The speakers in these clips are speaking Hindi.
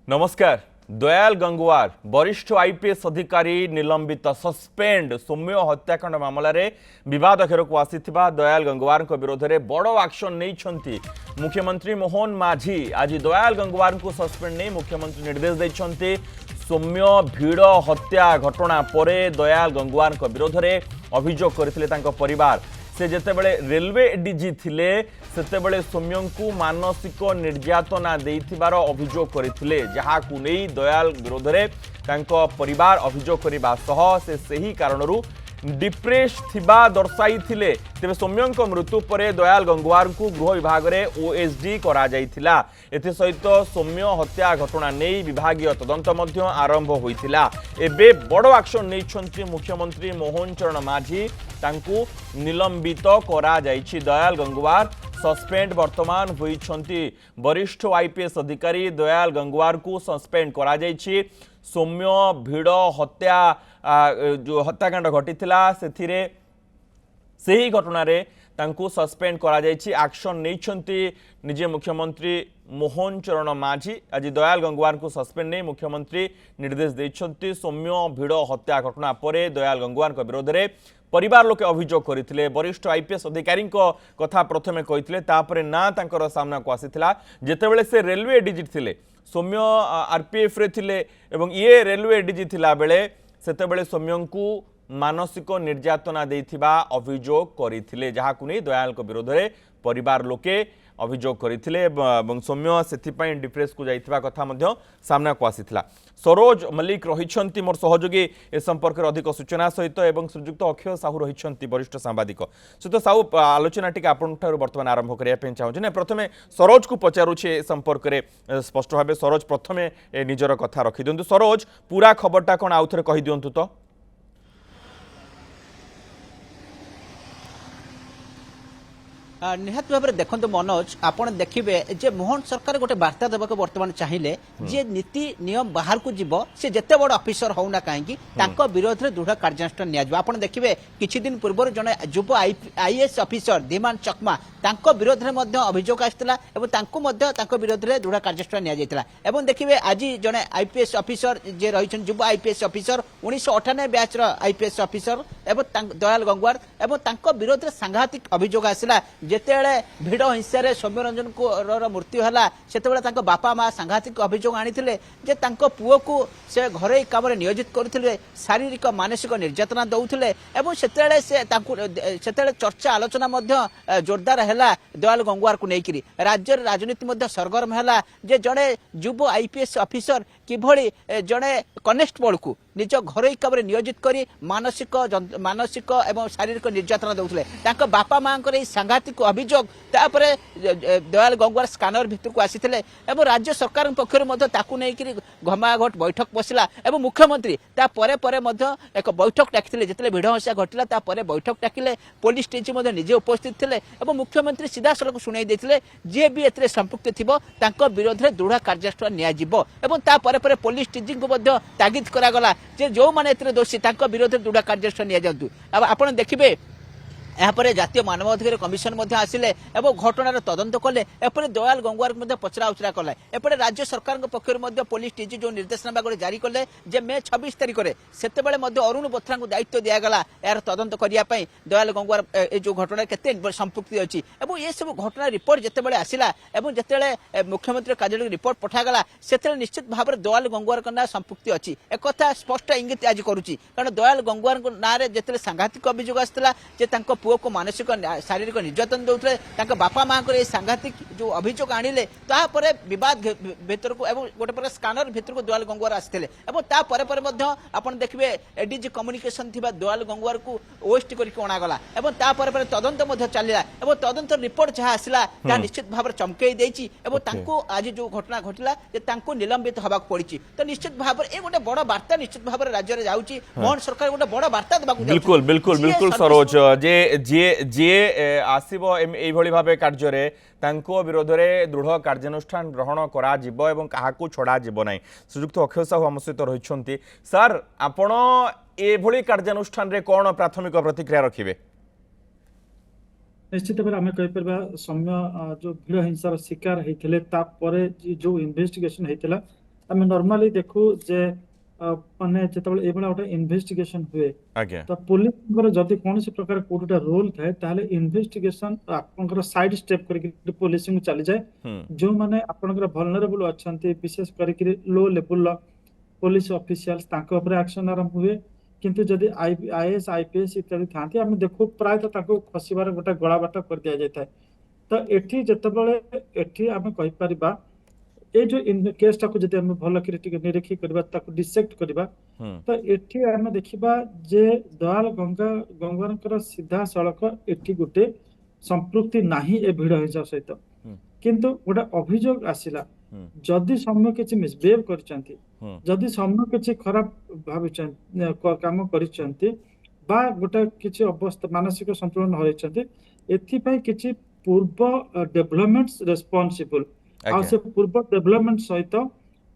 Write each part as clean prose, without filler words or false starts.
नमस्कार। दयाल गंगवार वरिष्ठ आईपीएस अधिकारी निलंबित सस्पेंड सौम्य हत्याकांड मामला रे विवाद घेर को आसीथिबा दयाल गंगवार विरोध में बड़ एक्शन नहीं मुख्यमंत्री मोहन माझी आज दयाल गंगवार को सस्पेंड नहीं मुख्यमंत्री निर्देश देते। सौम्य भिड़ हत्या घटना पर दयाल गंगवार विरोध में अभियोग करते परिवार से जितेबले रेलवे एडीजी थिले सेतेबले सौम्य को मानसिक निर्यातना देइथिबार अभियोग करथिले जहाकु नै दयाल विरोध में तांको परिवार अभियोग करबा सह से सही कारणरू डिप्रेस थिबा दर्शाई थिले। तेबे सौम्य मृत्यु पर दयाल गंगवार को गृह विभाग में ओएसडी करा जाइथिला। एथि सहित सौम्य हत्या घटना नहीं विभागीय तदंत मध्य आरंभ होइथिला। एबे बड़ एक्शन नहीं मुख्यमंत्री मोहन चरण माझी तांकू निलंबित करा जाइछि। दयाल गंगवार सस्पेंड वर्तमान होइछंती। वरिष्ठ आईपीएस अधिकारी दयाल गंगवार को सस्पेंड करा जाइछि। सौम्य भिड़ हत्या जो हत्याकांड घटीथिला सेथिरे सही घटना रे तांकू सस्पेंड करा जाइछि। एक्शन नैछंती निजे मुख्यमंत्री मोहन चरण माझी आज दयाल गंगवार को सस्पेंड नहीं मुख्यमंत्री निर्देश देइछंती। सौम्य भिड़ हत्या घटना पर दयाल गंगवार विरोध में परिवार लोके अभियोग करथिले। वरिष्ठ आईपीएस अधिकारी कथा प्रथमे कहिथिले तापरे ना तांकर सामना को आसीथिला जेतेबेले से रेलवे एडीजी थिले सौम्य आरपीएफ रे थिले एवं ये रेलवे एडीजी थिला बेले सेतेबेले सौम्य को मानसिक निर्यातना देइथिबा अभियोग करथिले जहाकु नै दयाल विरोध में परिवार लोके अभियोग करथिले एवं सौम्य सेथिपाई डिप्रेस को जाइथिबा कथा मध्य सामना को आसीथिला। सरोज मल्लिक रहिछंती मोर सहयोगी ए संपर्क अधिक सूचना सहित एवं श्रीजुक्त अक्षय साहू रहिछंती वरिष्ठ सांबादिक सहित साहू आलोचना टिके आपन ठारू वर्तमान आरंभ करिया पे चाहूँ ना प्रथमे सरोज को पचारुछे संपर्क रे स्पष्ट भाबे सरोज प्रथमे निजर कथा रखि दियंतु। सरोज पूरा खबरटा कोन आउथरे कहि दियंतु तो। निहत भाव में देखो मनोज आपड़ देखिए जे मोहन सरकार गोटे वार्ता देवाक बर्तमान चाहिए जे नीति नियम बाहर को जीव से जिते बड़ अफिसर होना कहीं विरोध में दृढ़ कार्यानुष्ठान निया देखिए किछि दिन पूर्व जड़े युव आईएएस अफिसर धीमान चकमा विरोध में अभियोग आसाला विरोध में दृढ़ कार्यानुष्ठान निया देखिए आज जड़े आईपीएस अफिसर जे रही युव IPS officer 1998 batch IPS officer Dayal Gangwar विरोध में सांघातिक अभियोग आसाला जेतेबेले भिड़ हिंसा सौम्य रंजन को मृत्यु है से बापा माँ सांघातिक अभियोग आनी पुओ को से घरे कम नियोजित करते शारीरिक मानसिक निर्यातना दौले से चर्चा आलोचना जोरदार है दयाल गंगवार को लेकिन राज्य राजनीति सरगरम है जड़े युव आईपीएस अफिसर किभली जड़े कनेस्टेबल को निज घर कम नियोजित कर मानसिक एवं शारीरिक निर्यातना दौले बापा माँ सांघातिक अभियोग दयाल गंगवार स्कानर भितर को आसी राज्य सरकार पक्ष घमाघट बैठक बसला और मुख्यमंत्री एक बैठक डाकी जिते भिड़ हिंसा घटला बैठक डाकिले पुलिस डीजी निजे उपस्थित थे और मुख्यमंत्री सीधा सड़क शुणाई देते जी भी ए संपुक्त थी विरोध में दृढ़ कार्यानुष्ठान निपर पुलिस डीजी को तागिद करागला जो मैंने दोषी विरोध में दृढ़ कार्यानुष्ठान निया। आप देखिए यापर जातीय मानवाधिकार कमिशन आसिले और घटनार तदंत कले एपरे दयाल गंगवार को पचरा उचरा कले एपरे राज्य सरकार पक्ष पुलिस डीजी जो निर्देशनामा गोटे जारी कले जे मे 26 तारिख में सेते अरुण बोथरा को दायित्व दिगला यार तदंत करने दयाल गंगवार जो घटना केते संपुक्ति अच्छी और ये सब घटना रिपोर्ट जिते आसला और जिते मुख्यमंत्री कार्यालय रिपोर्ट पठागला से निश्चित भाव में दयाल गंगवार ना संपुक्ति अच्छी एक कथा स्पष्ट इंगित आज करुच्ची कारण दयाल गंगवार ना जिते सांघातिक अभियोग आसाला पुओ को मानसिक शारीरिक निर्यातन दौले बापा माँ को सांघातिक जो अभियोग आनिले बद भीतर को गोटे प्रकार स्कानर भीतर को दयाल गंगवार आसते आप देखिए एडीजी कम्युनिकेशन थी दयाल गंगवार को ओएसटी करके अणागला और तदंत चलला और तदंत रिपोर्ट जहाँ आसला निश्चित भाव में चमकई देती आज जो घटना घटला निलंबित हवा पड़ी तो निश्चित भाव में गोटे बड़ वार्ता निश्चित भाव में राज्य में जाऊँगी मोहन सरकार गोटे बड़ वार्ता देवाक बिल्कुल बिल्कुल बिल्कुल सरोज जे जे आसीबो एभली भाबे कार्य रे तांको विरोध में दृढ़ कार्यानुष्ठान ग्रहण करा जिवो एवं काहाकू छड़ा जिवो नै। श्रीजुक्त अक्षय साहू आम सहित रहिछंती। सर आपण एभली कार्यानुष्ठान रे कोन प्राथमिक प्रतिक्रिया रखिबे? निश्चित भाव आम कहीपर सौम्य जो भिड़ हिंसार शिकार होते जो इन्वेस्टिगेशन होता आम नॉर्मली देखू जे माने जेतबेले एबला गोटे इन्वेस्टिगेशन हुए आज्ञा तो पुलिस जदि कौन प्रकार कोटा रोल थाए ताहले इन्वेस्टिगेशन आपनकर साइड स्टेप करके पुलिस में चली जाए जो माने आपनकर वल्नरेबल अछंती विशेष करके लो लेवल पुलिस ऑफिशियल्स तांको ऊपर एक्शन आरंभ हुए किंतु जदि आईएएस आईपीएस इत्यादि थांती आम देखू प्राय तो तांको खसिबार गोटे गला बाट कर दिया जाय तो एठी जेतबेले एठी आम कहि परिबा ए जो केस टाको जदि हम भल कि निरीक्षी करबा ताको डिसेक्ट करबा तो एठी आम देखिबा जे दयाल गंगार सीधा सड़क एठी गोटे संपृक्ति नाही ए भिड़ हिंसा सहित किंतु गोटे अभियोग आसिला जदि सौम्य किसी मिसबिहेव करचंती जदि सौम्य किसी खराब भाविचंती काम करचंती बा गोटे किसी अवस्था मानसिक संतुलन हरैचंती एथिपई किसी पूर्व डेवलपमेंट्स रेस्पॉन्सिबल आ से पूर्व डेवलपमेंट सहित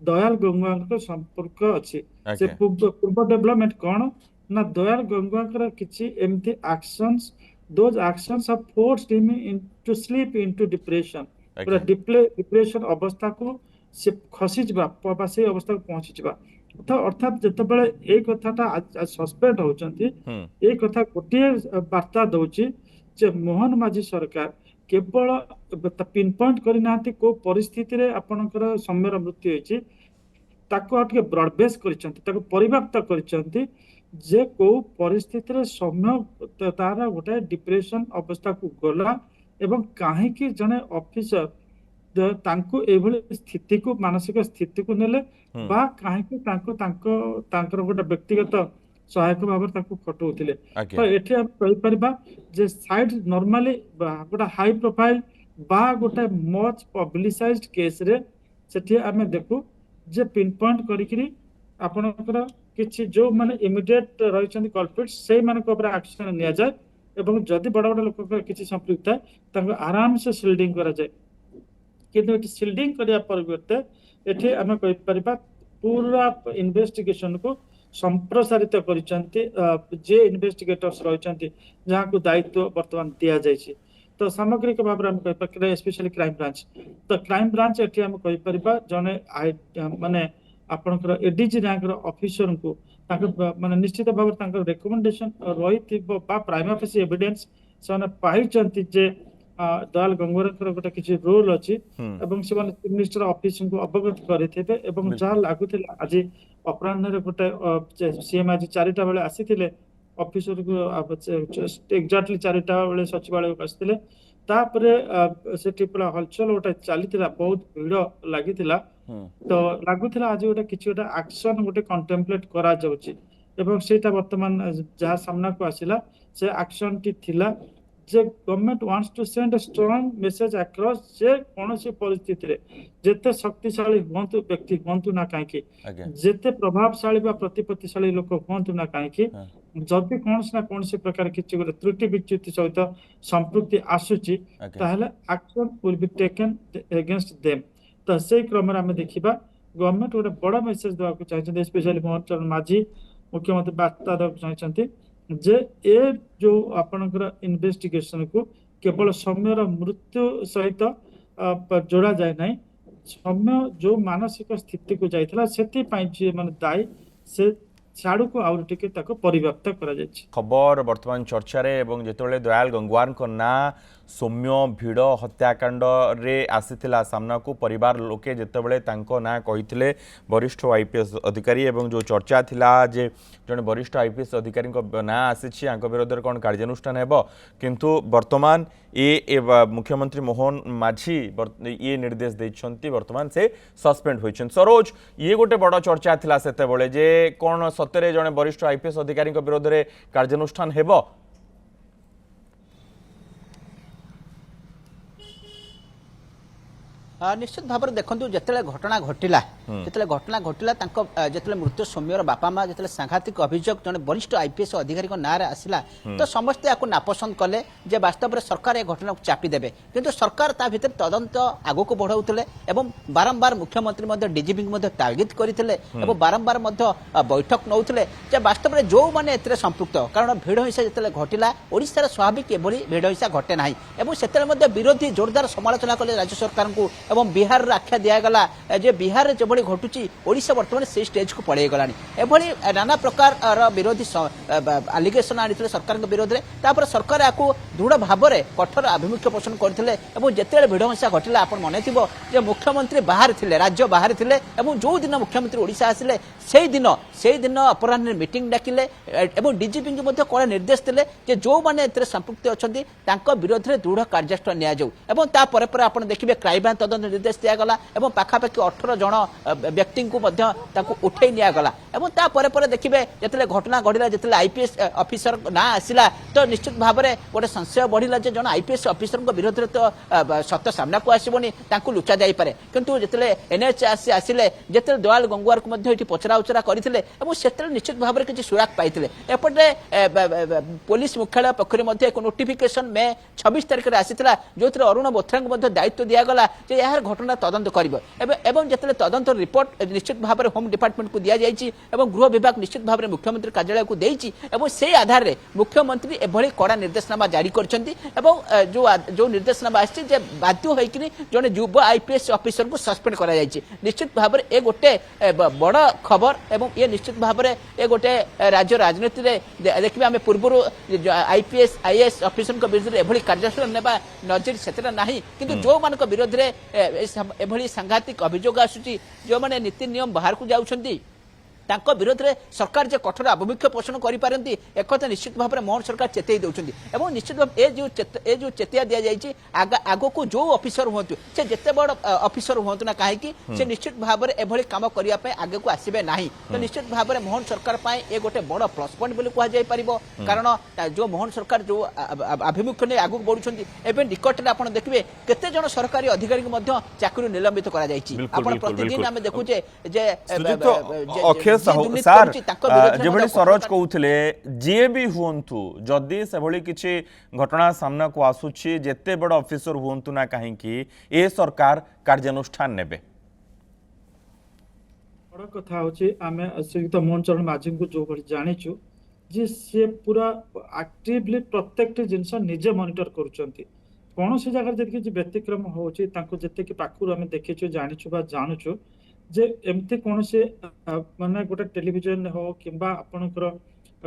दयाल गंगुआ संपर्क अच्छी से पूर्व डेवलपमेंट कौन ना दयाल गंगुआ किसी एमती actions those actions have forced him into sleep into depression पूरा डिप्रेशन अवस्था को से खसी जबा से अवस्था को पहुंची जबा तो अर्थात जतबेले ए कथाटा सस्पेंड होचंती ए कथा गोटे वार्ता दउची जे मोहन माझी सरकार केवल पिन पॉइंट करना को परिस्थिति रे आपनकर सौम्यर मृत्यु होची ताको आटे ब्रॉड बेस करिसंती ताको परिव्याप्त करिसंती जे को परिस्थिति रे सौम्य तारा गोटे डिप्रेशन अवस्था को गला एवं काहे कि जने ऑफिसर तांको एभली स्थिति को मानसिक स्थिति को नेले बा काहे कि तांकर गोटे व्यक्तिगत सहायक भाव खटौले तो ये हम कहीपर जे साइड नॉर्मली गोटे हाई प्रोफाइल बा गोटे मच पब्लिसाइज्ड केस रे सेठी आमे देखू जे पिन पॉइंट करिकरी आपनकर किछि जो माने इमीडिएट रहिछन कल्प्रिट्स से मानक ऊपर एक्शन निया जाय एवं जदि बड़ बड़ लोक किछि संपृक्त है तांको आराम से शिल्डिंग करा जाय किंतु एटी शिल्डिंग करिया परिवर्ते एठी आमे कहि परिबा पूरा इन्वेस्टिगेशन को संप्रसारित करिसंती जे इन्वेस्टिगेटर्स रहिसंती जहां को दायित्व वर्तमान दिया जायछि तो सामग्रिक भाव हम कहि पकरे स्पेशली क्राइम ब्रांच तो क्राइम ब्रांच एठी हम कहि परिबा जने माने आपनकर एडीजी रैंक रो ऑफिसर को माने निश्चित भाव तांकर रिकमेंडेशन रही बा प्राइमा फेसी एविडेंस से पाइचंती जे दयाल गंगोरकर गोटे किसी रोल अच्छी एवं से चीफ मिनिस्टर ऑफिस को अवगत करथिबे एवं जहाँ लागुथिला आज अपराह्न गोटे सीएम आज 4टा बेले आसीथिले ऑफिसर को एक्जाक्टली 4टा बेले सचिवालय को आसीथिले तापरे सेठी पूरा हलचल गोटे चलीथिला बहुत भीड़ लागिथिला तो लागुथिला आज गोटे किछि गोटे एक्शन गोटे कंटेम्पलेट करा जाउची एवं सेटा वर्तमान जहाँ सामना को आसिला से एक्शन टी थिला जे government wants to send a strong message across जे कोनोसी परिस्थिति रे जेते शक्तिशाली होंतु व्यक्ति होंतु ना काहे जेते प्रभावशाली बा प्रतिपत्तिशाली लोक होंतु ना काहे जदि कोनोसी प्रकार किछि गोटे त्रुटि विच्युति सहित संपृक्ति आसुची ताहले action will be taken against them तो से क्रम रे हम देखिबा गवर्नमेंट गोटे बड़ा मेसेज देवा को चाहछन स्पेशली मोहन चरण माझी मुख्यमंत्री वार्ता देवा चाहछन जे ए जो आपनकर इन्वेस्टिगेशन को केवल सौम्यर मृत्यु सहित जोड़ा जाए नहीं सौम्य जो मानसिक स्थिति को जाइथिला सेति पई जे माने दाई से साडू को आउर टिके ताको परिव्याप्त करा जाय छी खबर वर्तमान चर्चा रे एवं जेतोले दयाल गंगवार को ना सौम्य भिड़ हत्याकांड रे आसीथिला सामना को परिवार लोके जेतेबेले तांको ना कहिथिले वरिष्ठ आईपीएस अधिकारी एवं जो चर्चा थिला जे जने वरिष्ठ आईपीएस अधिकारी को ना आसीछि आंको विरोध रे कोन कार्यानुष्ठान हेबो किंतु वर्तमान ए मुख्यमंत्री मोहन माझी ये निर्देश दैछंती वर्तमान से सस्पेंड होइछन सरोज ये गोटे बड़ चर्चा थिला सेतेबेले जे कोन सतरे जने वरिष्ठ आईपीएस अधिकारी को विरोध रे कार्यानुष्ठान हेबो निश्चित भाव में देखो जिते घटना घटला जिते मृत्यु सौम्यर बापा माँ जिते सांघातिक अभियोग जन वरिष्ठ आईपीएस अधिकारी ना आसला तो समस्ते आपको नापसंद कले जे वास्तव में सरकार ए घटना को चापिदेवे किंतु सरकार ता भीतर तदंत आगो को बढ़ाऊले और बारंबार मुख्यमंत्री डीजीपी तागिद करते बारंबार बैठक नौले वास्तव में जो मैंने संपृक्त कारण भिड़ हिंसा जिते घटला ओडिशार स्वाभाविक एभली भिड़ हिंसा घटे ना और से विरोधी जोरदार समालोचना कले राज्य सरकार को एवं बिहार आख्या दिगला जे बिहार जो घटुची ओडिशा बर्तमान से स्टेज को पड़े गलानी एभली नाना प्रकार विरोधी आलिगेसन आनी सरकार विरोध में तापर सरकार आपको दृढ़ भाव में कठोर आभिमुख्य पोषण करते जिते भिड़ हिंसा घटला आप मन थी मुख्यमंत्री बाहर थे राज्य बाहर थे जो दिन मुख्यमंत्री ओडिशा आसिले से दिन अपराह्न मीटिंग डाकिले डीजीपी को कड़ा निर्देश देते जो मैंने संपृक्त अच्छा विरोध में दृढ़ कार्यानुष्ठान निपर आप देखिए क्राइम तदंत निर्देश दिगला पाखापाखि 18 जन व्यक्ति को उठे निगला देखिए जिते घटना घड़ला जिते आईपीएस ऑफिसर ना आसला तो निश्चित भाव में गोटे संशय बढ़ला जन आईपीएस ऑफिसर विरोध में तो सत्य सामना को आसबनी लुचा जापे किंतु जिते एनएचआरसी आसिले जिते दयाल गंगुआर को पचरा उचरा करते निश्चित भाव में किसी सुराग पाई एपटे पुलिस मुख्यालय पक्ष एक नोटिफिकेशन मे 26 तारिख में आसीला जो अरुण बोथरा को दायित्व दिगला यार घटना तदंत कर जिते तदंत रिपोर्ट निश्चित भाव में होम डिपार्टमेंट को दि जाइए गृह विभाग निश्चित भाव में मुख्यमंत्री कार्यालय को देती से आधार में मुख्यमंत्री एभली कड़ा निर्देशनामा जारी करछंती जो निर्देशनामा आछि जे बाध्य होइकिनी जने युवा आईपीएस ऑफिसर को सस्पेंड करा जाइछि निश्चित भाव में ए गोटे बड़ खबर एवं ये निश्चित भाव में ए गोटे राज्य राजनीति रे देखिबे आमे पूर्व आईपीएस आईएएस ऑफिसर को विरुद्ध एभली कार्यानुष्ठान नेबा नजर सेतरा नाही किंतु जो मानक विरोध रे एभली सांघातिक अभियोग आसुची जो माने नीति नियम बाहर को जाउछंती तांको विरोध में सरकार जो कठोर आभिमुख्य पोषण करें एक निश्चित भाव में मोहन सरकार चेतई दौरान निश्चित भाव ए जो चेतिया दि जाइए आग को जो ऑफिसर हूँ से जिते बड़ ऑफिसर हूँ ना कहीं से निश्चित भाव में एभली काम करने आगे को आसबे ना तो निश्चित भाव में मोहन सरकार ये गोटे बड़ प्लस पॉइंट बोली कहुपर कारण जो मोहन सरकार जो आभिमुख्य नहीं आगे बढ़ुंट एवं निकट में आप देखिए केते जन सरकारी अधिकारी चाकरी निलंबित कर प्रतिदिन आम देखुचे सार जेभली सरोज कहते जी भी हूँ जदि से किसी घटना सामना को आसुची जेते बड़ ऑफिसर हूँ ना कहीं ए सरकार कार्यानुष्ठान नेबे बड़ कथा होची आमे श्रीयुक्त मोहन चरण माझी को जो भली जानिचु जे से पूरा एक्टिवली प्रत्येक जिनस निजे मॉनिटर करूचंती कौन सी जगह जदि कि व्यतिक्रम होची तांको जते कि पाखुर आमे देखिचु जानिचु बा जानूचु जे एमती कौन से माने गोटे टेलीविजन हो किंबा आपनकर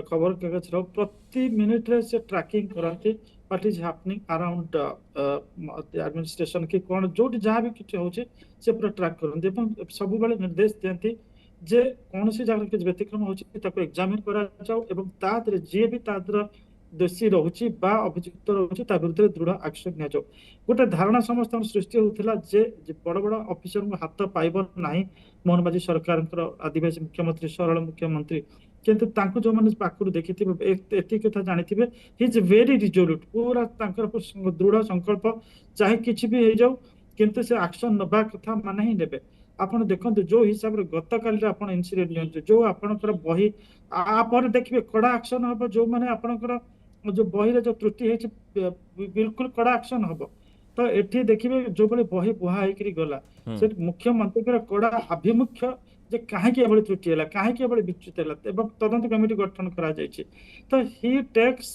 खबर कागज रो प्रति मिनिट रे से ट्रैकिंग करते what is happening around administration की कौन जो जहाँ भी किछ होचे से पूरा ट्रैक करते एवं सब बेले निर्देश दियंती जे कौन सी जगह किछ व्यतिक्रम होचे ताको एग्जामिन करा जाओ एवं तादरे जे भी तादर दोषी रहुची बा अभियुक्त रहुची ता विरुद्ध दृढ़ एक्शन निया जाओ गोटे धारणा समस्त सृष्टि होता जे बड़ बड़ ऑफिसर को हाथ पाइब नाही मोहन माझी सरकार आदिवासी मुख्यमंत्री सरल मुख्यमंत्री किंतु तांको जो माने पाखुर देखिथिबे एति कथा जानिथिबे ही इज वेरी रिजोल्यूट पूरा तांकर दृढ़ संकल्प चाहे किछि भी हे जाऊ किंतु से एक्शन नबा कथा माने ही नेबे आपण देखंतु जो हिसाब रे गत काल रे आपण इंसिडेंट लियंतु जो आपनकर बही आपर देखिबे कड़ा एक्शन हबो जो माने आपनकर जो बही रे जो त्रुटि है बिल्कुल कड़ा एक्शन हबो तो एठी देखिबे जो बळे बही बुहा हेकरी गला से मुख्यमंत्री के कड़ा आभिमुख्य जे काहे के एबळे त्रुटि हला काहे के एबळे विच्युत हला एवं तदंत कमिटी गठन करा जायछि तो ही टेक्स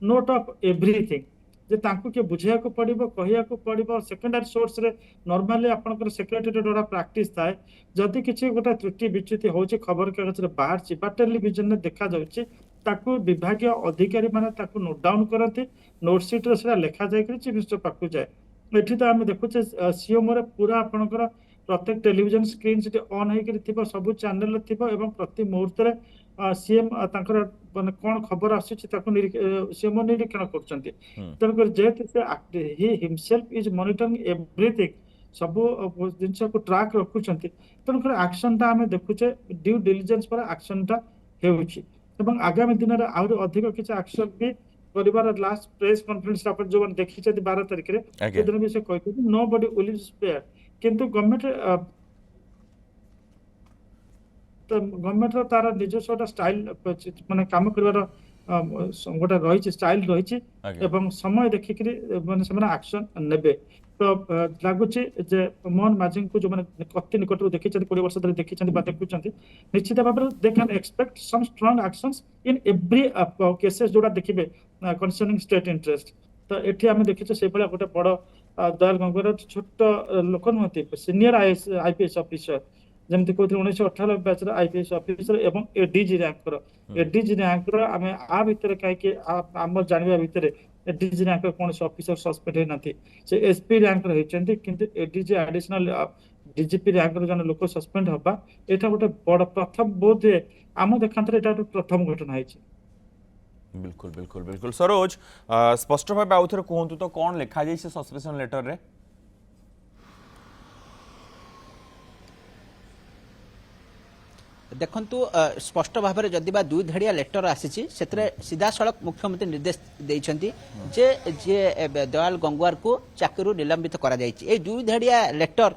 नोट ऑफ एवरीथिंग जे तांको के बुझिया को पड़िबो कहिया को पड़िबो सेकेंडरी सोर्स रे नॉर्मली आपनकर सेक्रेटरी डोरा प्रैक्टिस थाए जदि किछि गोटा त्रुटि विच्युति होछि खबर कागज रे बाहर छि बा टेलीविजन रे देखा जाउछि ताकू विभागीय अधिकारी माने ताकू नोट डाउन करते नोट सीट रे सेरा लेखा जाय कि चीफ मिनिस्टर पाकू जाय एठी तो हम देखुचे सीएम रे पूरा आपनकर प्रत्येक टेलीविजन स्क्रीन से ऑन हेकरी थिबो सब चैनल थिबो एवं प्रति मुहूर्त रे सीएम तांकर माने कोन खबर आसुछि ताकू सीएम निरीक्षण करछन्ती तनकर जेत से he himself is monitoring everything सब जिनस को ट्रैक रखुछन्ती तनकर एक्शन ता हमें देखुचे ड्यू डिलिजेंस पर एक्शन ता हेउछि एवं आगामी दिन रे आउर अधिक किछ एक्शन भी परिवार लास्ट प्रेस कॉन्फ्रेंस अपन जो देखि छै 12 तारिख रे ए दिन भी से कहै nobody will be spare किंतु गवर्नमेंट तो गवर्नमेंट रो तार निजस्वटा स्टाइल माने काम करबार गोटे रही स्टाइल रही एवं समय देखिक माने एक्शन नेबे तो लगुच जे मोहन माझी को जो मैंने अति निकट देखी 20 वर्ष धरी देखी देखुं निश्चित भाव में they can expect some strong actions in every cases जोड़ा देखिए कंसर्निंग स्टेट इंटरेस्ट तो एठी आम देखिछे से भला गोटे बड़ ଦୟାଲ ଗଙ୍ଗୱାର ଛୋଟ ଲୋକ ନୁହନ୍ତି, ସିନିୟର ଆଇପିଏସ୍ ଅଫିସର, ଯେମିତି କହୁଥିଲେ 1998 ବ୍ୟାଚର ଆଇପିଏସ୍ ଅଫିସର ଏବଂ ଏଡିଜି ରାଙ୍କର। ଏଡିଜି ରାଙ୍କର ଆମେ ଆ ଭିତରେ କାହିଁକି ଆମ ଜାଣିବା ଭିତରେ ଏଡିଜି ରାଙ୍କର କୌଣସି ଅଫିସର ସସ୍ପେଣ୍ଡ ହେଇନାହାନ୍ତି, ସେ ଏସପି ରାଙ୍କର ହେଇଛନ୍ତି, କିନ୍ତୁ ଏଡିଜି ଆଡିସନାଲ ଡିଜିପି ରାଙ୍କର ଜଣେ ଲୋକ ସସ୍ପେଣ୍ଡ ହବା ଏଇଟା ଗୋଟେ ବଡ ପ୍ରଥମ, ବୋଧ ଆମ ଦେଖାନ୍ତରେ ଏଇଟା ଗୋଟେ ପ୍ରଥମ ଘଟଣା ହେଇଛି। बिल्कुल बिल्कुल बिल्कुल सरोज स्पष्ट भाव आउ थे कहतु तो कौन लिखा जाए सस्पेंशन लेटर रे? देखंतु स्पष्ट भाव में जदि दुई धाड़िया लेटर आसी सीधा सड़क मुख्यमंत्री निर्देश देइछंती जे जे दयाल गंगवार को चाकरी निलंबित करा जायछि। ए दुई धाड़िया लेटर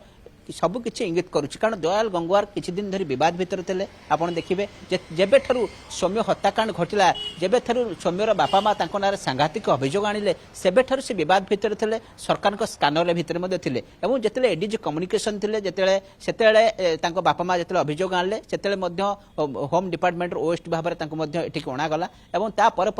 सब किसी इंगित करुच्ची, कारण दयाल गंगवार किछि दिन धरी विवाद भितर थे। आपड़ देखिए जेबे ठारू सौम्य हत्याकांड घटिला, जेबे ठारू सौम्यर बापा माँ तांको नारे सांघातिक अभियोग आनिले, सेबे ठारू से विवाद भितर थे, सरकार स्कानर भितर थे। एवं जिते एडीजी कम्युनिकेशन थे जिते तांको बापा माँ जिते अभियोग आनिले सेते होम डिपार्टमेंट ओएसटी भाव में एठिक अणागला और तापर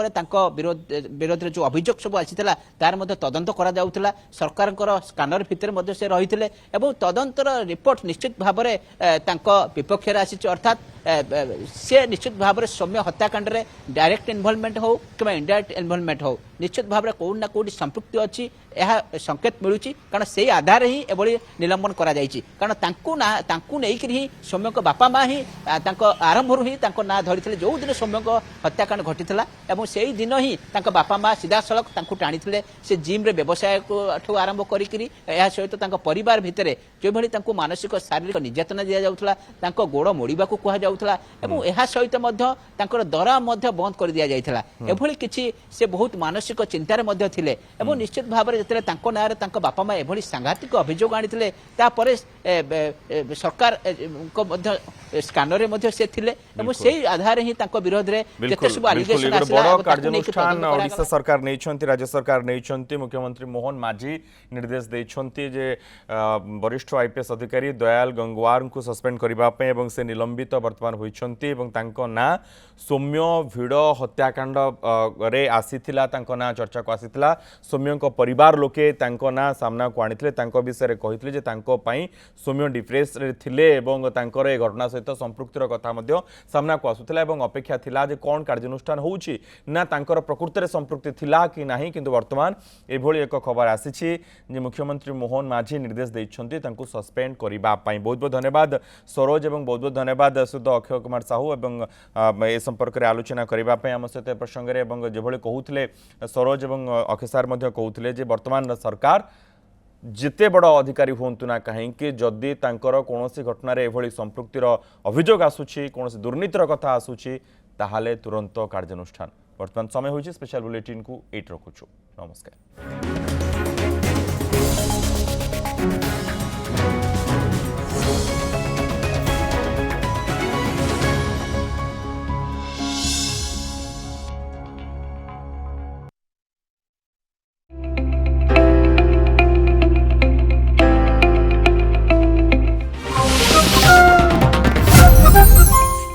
विरोध में जो अभियोग सब आसीला तार तदंत करा जाउतला। सरकार स्कानर भितर से रही तदंत रिपोर्ट निश्चित भाव में विपक्ष आसी, अर्थात से निश्चित भाव में सौम्य हत्याकांड रे डायरेक्ट इन्वॉल्वमेंट हो कि इनडायरेक्ट इन्वॉल्वमेंट हो निश्चित भाव में कोई ना कोई संपृक्ति अच्छी यह संकेत मिलूँ, कारण से आधार ही एभली निलंबन करा जायछि। कारण तांकु नेइकरी ही सौम्य को बापा माँ ही आरंभ ही ना धरी जो दिन सौम्य को हत्याकांड घटीला और से ही दिन ही बापा माँ सीधा सड़क टाणी से जिम रे व्यवसाय को आरंभ करी सहित परिवार भितर जो भली मानसिक शारीरिक निर्यातना दि जाउथला, गोड़ मोड़वा को कह जाउथला एवं यह सहित दरा बंद कर दि जाइथला। एभली किछि से बहुत मानसिक चिंतार मध्य थिले एवं निश्चित भाव में जिते नारे बापा माँ एभली सांघातिक अभियोग आनिथिले तापरे सरकार स्कानर में से थिले एवं सेही आधार ही विरोध रे जेते सब एलिगेशन आसिला कार्यानुष्ठान ओडिशा सरकार नैछंती, राज्य सरकार नैछंती। मुख्यमंत्री मोहन माझी निर्देश दैछंती जे वरिष्ठ आईपीएस अधिकारी दयाल गंगवार को सस्पेंड करबा पे एवं से निलंबित वर्तमान होइछंती एवं तांको ना सौम्य भिड़ हत्याकांड रे आसीथिला, तांको ना चर्चा को आसीथिला। सौम्य को परिवार लोके तांको ना सामना को आनिथिले, तांको विषय कहिथिले जे तांको पई सौम्य डिप्रेस रे थिले एवं तांकर ए घटना सहित संपृक्तिर कथा मध्य सामना को आसुथिला एवं अपेक्षा थिला जे कोन कार्यानुष्ठान होउची ना तांकर प्रकृति रे संपृक्ति थिला कि नाही, किंतु वर्तमान एभली एक खबर आसीछि जे मुख्यमंत्री मोहन माझी निर्देश दैछंती तांको सस्पेंड करबा पई। बहुत बहुत धन्यवाद सरोज एवं बहुत बहुत धन्यवाद सुध अक्षय कुमार साहू एवं ए संपर्क रे आलोचना करबा पई हम सहित प्रसंग रे एवं जेभली कहउथिले सरोज एवं अक्षय सर मध्य कहउथिले जे वर्तमान सरकार जिते बड़ अधिकारी हूँ ना कहीं जदि तांकर कौनसी घटना एभली संपृक्तिर अभियोग आसूची कौन दुर्नीतिर कथा आसूची ताहाले तुरंत कार्यानुष्ठान। वर्तमान समय होइछि स्पेशल बुलेटिन को एट रखुछु। नमस्कार।